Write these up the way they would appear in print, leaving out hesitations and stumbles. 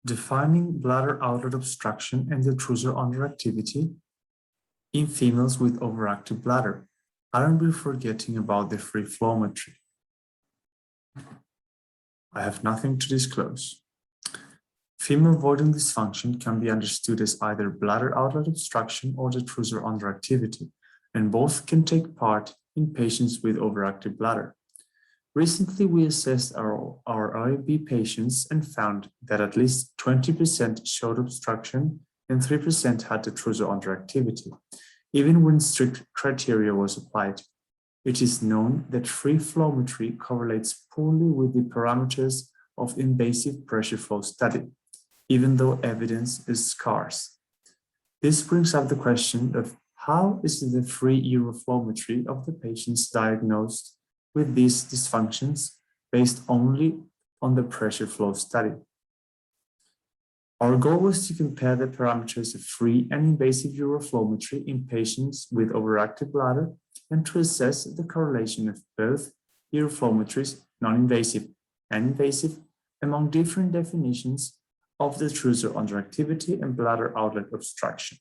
Defining bladder outlet obstruction and Detrusor underactivity in females with overactive bladder. Aren't we forgetting about the free flowmetry? I have nothing to disclose. Female voiding dysfunction can be understood as either bladder outlet obstruction or Detrusor underactivity, and both can take part in patients with overactive bladder. Recently, we assessed our OAB patients and found that at least 20% showed obstruction and 3% had Detrusor underactivity, even when strict criteria was applied. It is known that free flowmetry correlates poorly with the parameters of invasive pressure flow study, even though evidence is scarce. This brings up the question of how is the free uroflowmetry of the patients diagnosed with these dysfunctions based only on the pressure flow study. Our goal was to compare the parameters of free and invasive uroflowmetry in patients with overactive bladder and to assess the correlation of both uroflowmetries, non-invasive and invasive, among different definitions of the Detrusor underactivity and bladder outlet obstruction.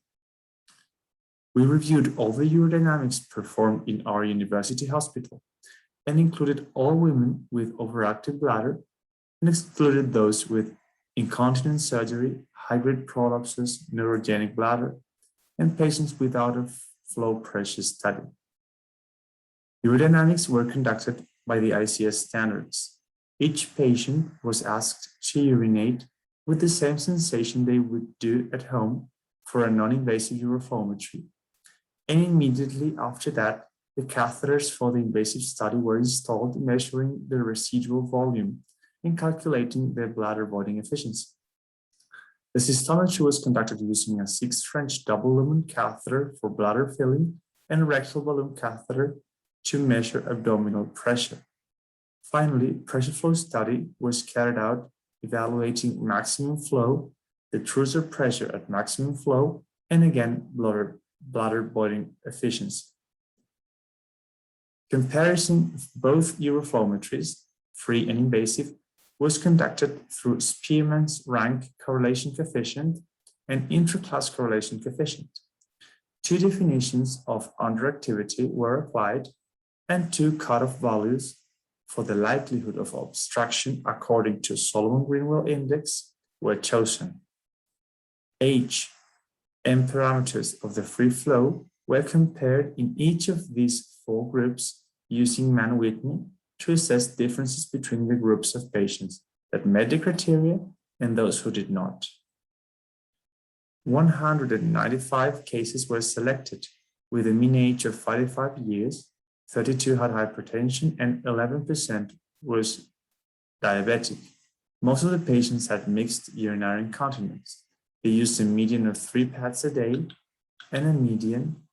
We reviewed all the urodynamics performed in our university hospital and included all women with overactive bladder and excluded those with incontinence surgery, high-grade prolapses, neurogenic bladder, and patients without a flow pressure study. Urodynamics were conducted by the ICS standards. Each patient was asked to urinate with the same sensation they would do at home for a non-invasive uroflowmetry. And immediately after that, the catheters for the invasive study were installed, measuring the residual volume and calculating their bladder voiding efficiency. The cystometry was conducted using a 6 French double lumen catheter for bladder filling and a rectal balloon catheter to measure abdominal pressure. Finally, pressure flow study was carried out evaluating maximum flow, the Detrusor pressure at maximum flow, and again, bladder voiding efficiency. Comparison of both uroflowmetries, free and invasive, was conducted through Spearman's rank correlation coefficient and intra-class correlation coefficient. 2 definitions of underactivity were applied and 2 cutoff values for the likelihood of obstruction according to Solomon-Greenwell index were chosen. H and parameters of the free flow were compared in each of these 4 groups using Mann-Whitney to assess differences between the groups of patients that met the criteria and those who did not. 195 cases were selected with a mean age of 45 years, 32 had hypertension, and 11% was diabetic. Most of the patients had mixed urinary incontinence. They used a median of 3 pads a day and a median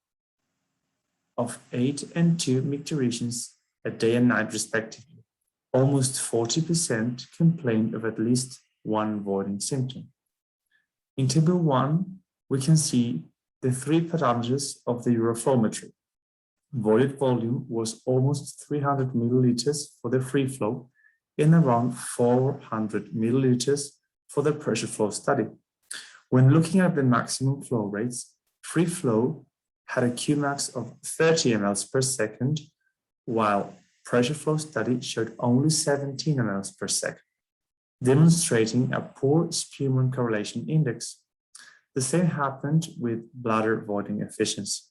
of 8 and 2 micturitions a day and night respectively. Almost 40% complained of at least one voiding symptom. In Table 1, we can see the 3 parameters of the uroflowmetry. Voided volume was almost 300 milliliters for the free flow and around 400 milliliters for the pressure flow study. When looking at the maximum flow rates, free flow had a Qmax of 30 mL per second, while pressure flow study showed only 17 mL per second, demonstrating a poor Spearman correlation index. The same happened with bladder voiding efficiency.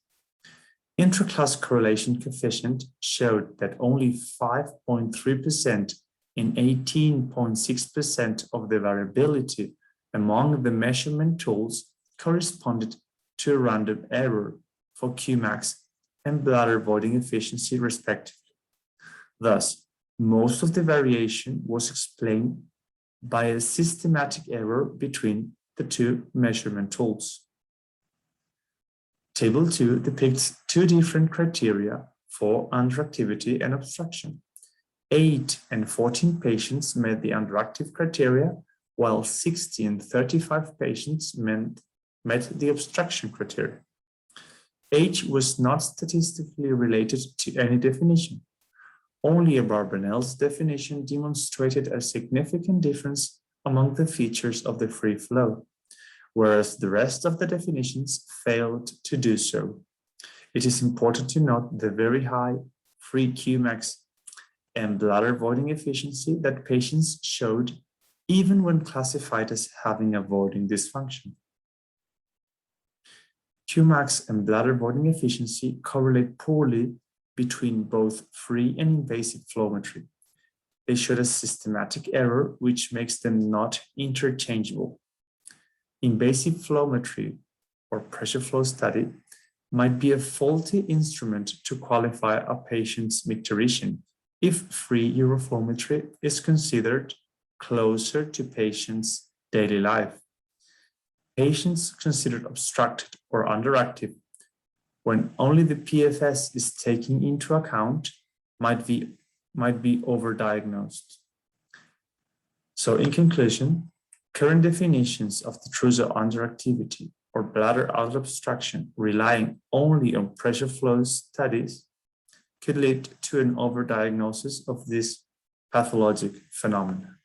Intra-class correlation coefficient showed that only 5.3% and 18.6% of the variability among the measurement tools corresponded to a random error for Qmax and bladder voiding efficiency respectively. Thus, most of the variation was explained by a systematic error between the 2 measurement tools. Table 2 depicts 2 different criteria for underactivity and obstruction. 8 and 14 patients met the underactive criteria, while 60 and 35 patients met the obstruction criteria. Age was not statistically related to any definition. Only a Barbanel's definition demonstrated a significant difference among the features of the free flow, whereas the rest of the definitions failed to do so. It is important to note the very high free Qmax and bladder voiding efficiency that patients showed even when classified as having a voiding dysfunction. Qmax and bladder voiding efficiency correlate poorly between both free and invasive flowmetry. They showed a systematic error which makes them not interchangeable. Invasive flowmetry or pressure flow study might be a faulty instrument to qualify a patient's micturition if free uroflowmetry is considered closer to patients' daily life. Patients considered obstructed or underactive, when only the PFS is taken into account, might be overdiagnosed. So in conclusion, current definitions of Detrusor underactivity or bladder outlet obstruction relying only on pressure flow studies could lead to an overdiagnosis of this pathologic phenomenon.